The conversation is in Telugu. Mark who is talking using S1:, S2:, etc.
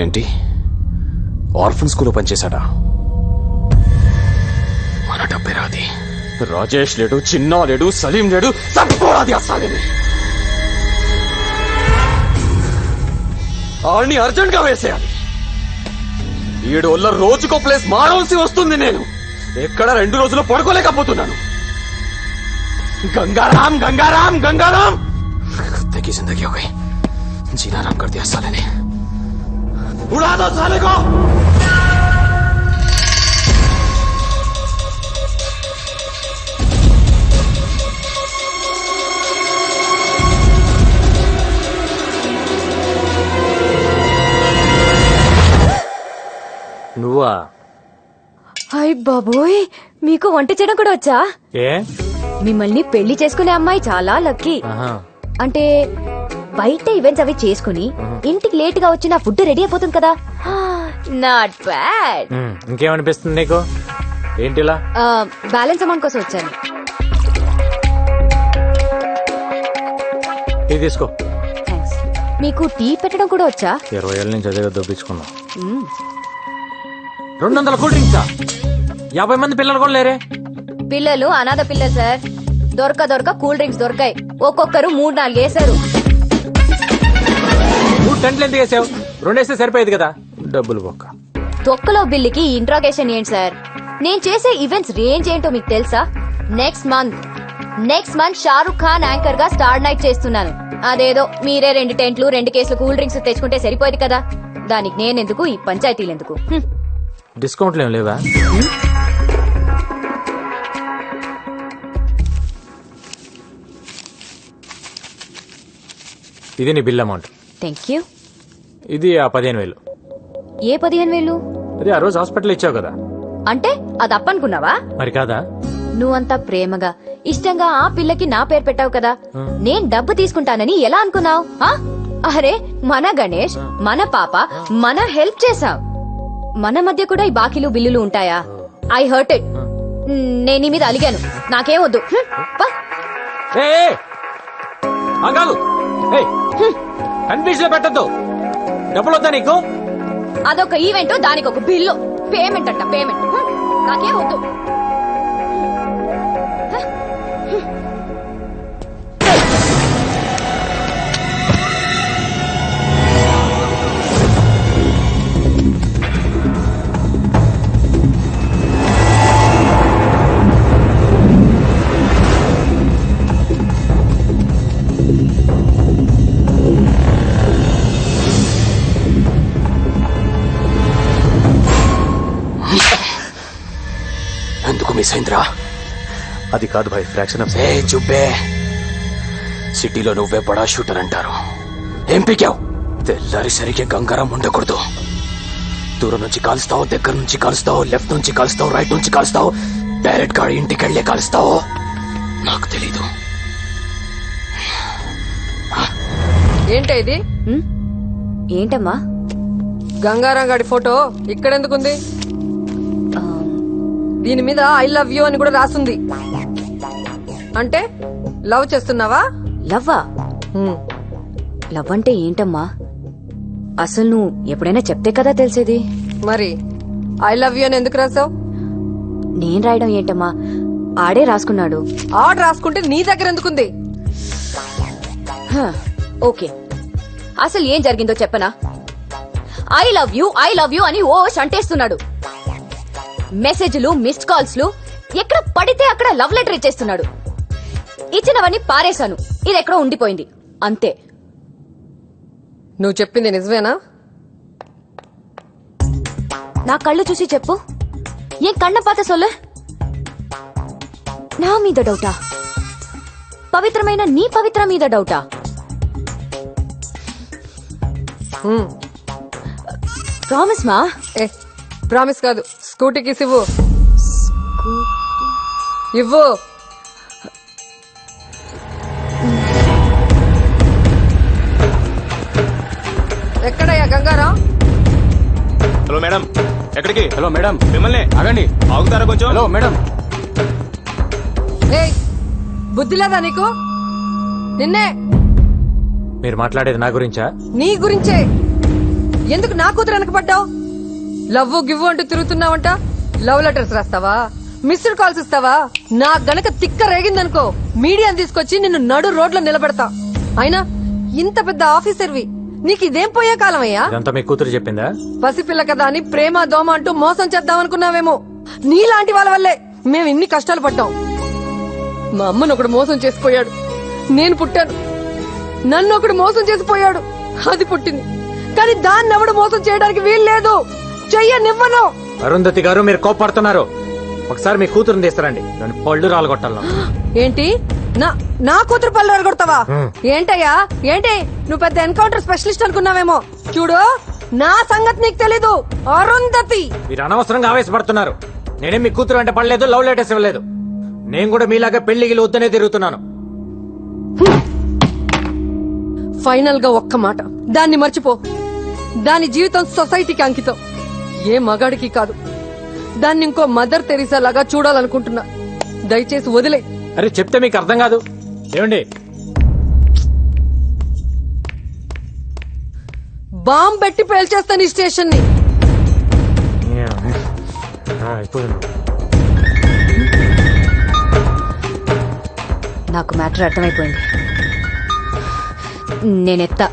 S1: ఏంటి ఆర్ఫన్ స్కూల్లో పనిచేశాడా? మన డబ్బే రాది. రాజేష్ లేడు, చిన్నా లేడు, సలీం లేడు, తట్టుకోరాది అసలు. ఆడిని అర్జెంట్ గా వేసేయాలి. 7 వల్ల రోజుకో ప్లేస్ మారవలసి వస్తుంది. నేను ఎక్కడ 2 రోజులు పడుకోలేకపోతున్నాను. गंगाराम गंगाराम गंगाराम कुत्ते की जिंदगी हो गई. जीना आराम कर दिया साले ने. उड़ा दो साले को.
S2: నువ్వా?
S3: హాయ్ బాబోయ్, మీకు వంట చేయడం కూడా వచ్చా?
S2: ఏ
S3: మిమ్మల్ని పెళ్లి చేసుకునే అమ్మాయి చాలా లక్కీ.
S2: ఆహా.
S3: అంటే బయట ఈవెంట్స్ అవి చేసుకుని ఇంటికి లేట్ గా వచ్చిన ఫుడ్ రెడీ అయిపోతుంది కదా. Not bad.
S2: ఇంకేమనిపిస్తుంది నీకు? ఏంటిలా?
S3: బ్యాలెన్స్ అమౌంట్ కోసం వచ్చాను.
S2: ఇది తీసుకో.
S3: థ్యాంక్స్. మీకు టీ పెట్టడం కూడా వచ్చా?
S2: 20 ఏళ్ళ నుంచి అదే దొబ్బించుకున్నా. 200 కూల్ డ్రింక్సా? 50 మంది పిల్లలు కూడా లేరే.
S3: పిల్లలు అనాథ పిల్లలు సార్. దొరక కూల్ డ్రింక్స్ దొరకాయి. ఒక్కొక్కరు 3-4 వేశారు.
S2: 3 టెంట్లు ఎందుకు వేసావు? 2 వేస్తే సరిపోయేది కదా. డబ్బులు బొక్క.
S3: తొక్కలో బిల్లుకి ఇంట్రాగేషన్ ఏంటి సార్? నేను చేసే ఈవెంట్స్ రేంజ్ ఏంటో మీకు తెలుసా? Next month Shahrukh Khan anchor గా స్టార్ నైట్ చేస్తున్నాను. అదేదో మీరే 2 టెంట్లు 2 కేసులు కూల్ డ్రింక్స్ తెచ్చుకుంటే సరిపోయేది కదా. దానికి నేనెందుకు, ఈ పంచాయతీలు ఎందుకు?
S2: డిస్కౌంట్లు ఏం లేవా? ఇది నీ బిల్ అమౌంట్.
S3: Thank you.
S2: ఇది ఆ 15,000.
S3: ఏ 15,000?
S2: అది ఆ రోజు హాస్పిటల్ ఇచ్చావు కదా.
S3: అంటే అది అప్పనుకున్నావా?
S2: మరి కాదా?
S3: నువ్వంతా ప్రేమగా ఇష్టంగా ఆ పిల్లకి నా పేరు పెట్టావు కదా. నేను డబ్బు తీసుకుంటానని ఎలా అనుకున్నావు? అరే మన గణేష్, మన పాప, మన హెల్ప్ చేసాం. మన మధ్య కూడా ఈ బాకీలు బిల్లులు ఉంటాయా? I hurt it. నేను నీ మీద అలిగాను. నాకేం వద్దు.
S2: కన్ఫ్యూజ్ లో పెట్టద్దు. డబ్బులు వద్దా నీకు?
S3: అదొక ఈవెంట్, దానికి ఒక బిల్లు. పేమెంట్ అంట పేమెంట్. నాకేం వద్దు.
S1: ఎందుకు మిస్ అయిందిరా?
S4: అది కాదు భాయ్, ఫ్రాక్షన్ ఆఫ్.
S1: ఏ చుబ్బే, సిటీలో నువ్వే బడా షూటర్ అంటారు. ఏం పీకావు? తెల్లారి సరిగ్గా గంగారాం ఉండకూడదు. దూరం నుంచి కాలుస్తావు, దగ్గర నుంచి కాలుస్తావు, లెఫ్ట్ నుంచి కాలుస్తావు, రైట్ నుంచి కాలుస్తావు, డైరెక్ట్ గా ఇంటికి వెళ్లే కాలుస్తావు. నాకు తెలీదు.
S5: ఏంటా ఇది?
S3: ఏంటమ్మా?
S5: గంగారాం గాడి ఫోటో ఇక్కడెందుకుంది? దీని మీద ఐ లవ్ యూ అని కూడా రాసుంది. అంటే లవ్ చేస్తున్నావా?
S3: లవ్వా? లవ్ అంటే ఏంటమ్మా? అసలు నువ్వు ఎప్పుడైనా చెప్తే కదా తెలిసేది.
S5: మరి ఐ లవ్ యూ అని ఎందుకు రాసావు?
S3: నేను రాయడం ఏంటమ్మా, ఆడే రాసుకున్నాడు.
S5: ఆర్డర్ రాసుకుంటే నీ దగ్గర ఎందుకుంది?
S3: ఓకే, అసలు ఏం జరిగిందో చెప్పనా? ఐ లవ్ యూ అని ఓ అంటేస్తున్నాడు. మెసేజ్లు, మిస్డ్ కాల్స్లు, ఎక్కడ పడితే అక్కడ లవ్ లెటర్ ఇచ్చేస్తున్నాడు. ఇచ్చినవన్నీ పారేశాను. ఇది ఎక్కడో ఉండిపోయింది అంతే.
S5: నువ్వు చెప్పింది నిజమేనా?
S3: నా కళ్ళు చూసి చెప్పు. ఏం కన్న పాత సొల్లే? నా మీద డౌటా? పవిత్రమైన నీ పవిత్ర మీద డౌటా? ప్రామిస్ మా.
S5: ప్రామిస్ కాదు, స్కూటీకి ఇవ్వు. ఇవ్వు. ఎక్కడయ్యా గంగారాం?
S4: హలో మేడం, ఎక్కడికి?
S2: హలో మేడం,
S4: మిమ్మల్ని
S2: ఆగండి.
S4: ఆగుతారా కొంచెం?
S2: Hello madam.
S5: ఏయ్, బుద్ధి లేదా నీకు? నిన్నే.
S2: మీరు మాట్లాడేది నా గురించా?
S5: నీ గురించే. ఎందుకు నా కూతురు వెనకపడ్డావు? లవ్వు గివ్వు అంటూ తిరుగుతున్నావంట. లవ్ లెటర్స్ రాస్తావా? మిస్డ్ కాల్స్ ఇస్తావా? నా గనక తిక్క రేగిందనుకో మీడియాని తీసుకొచ్చి నిన్ను నడు రోడ్లో నిలబెడతా. అయినా ఇంత పెద్ద ఆఫీసర్వి, నీకు ఇదేం పోయే కాలమయ్యా?
S2: ఇదంతా మీ కూతురు చెప్పిందా?
S5: పసిపిల్ల కదా అని ప్రేమ దోమ అంటూ మోసం చేద్దామనుకున్నావేమో. నీలాంటి వాళ్ళ వల్లే మేము ఇన్ని కష్టాలు పడ్డాం. మా అమ్మను ఒకడు మోసం చేసిపోయాడు, నేను పుట్టాను. నన్ను ఒకడు మోసం చేసిపోయాడు, అది పుట్టింది. కానీ దాన్ని ఎవడు మోసం చేయడానికి వీల్లేదు. చెయ్యనివ్వను.
S2: అరుంధతి గారు మీరు కోపడుతున్నారు. ఒకసారి మీ కూతురుని తీస్తారండి, నన్ను పళ్ళు రాలగొట్టాలను.
S5: ఏంటి నా కూతురు పళ్ళు ఎరగొడతావా? ఏంటయ్యా ఏంటి? నువ్వు పెద్ద ఎన్కౌంటర్ స్పెషలిస్ట్ అనుకున్నావేమో. చూడు, నా సంగతి నీకు తెలీదు. అరుంధతి,
S2: మీరు అనవసరంగా ఆవేశపడుతున్నారు. నేనేం మీ కూతురు అంటే పడలేదు, లవ్ లెటర్స్ ఇవ్వలేదు. నేను కూడా మీలాగా పెళ్లికి వద్దనే తిరుగుతున్నాను.
S5: ఫైనల్ గా ఒక్క మాట, దాన్ని మర్చిపో. దాని జీవితం సొసైటీకి అంకితం, ఏ మగాడికి కాదు. దాన్ని ఇంకో మదర్ తెరీసా లాగా చూడాలనుకుంటున్నా. దయచేసి వదిలే.
S2: అరే చెప్తే మీకు అర్థం కాదు. ఏమండి,
S5: బాంబు పెట్టి పేల్చేస్తాను ఈ స్టేషన్ ని.
S3: నాకు మ్యాటర్ అర్థమైపోయింది. నేనెత్తా.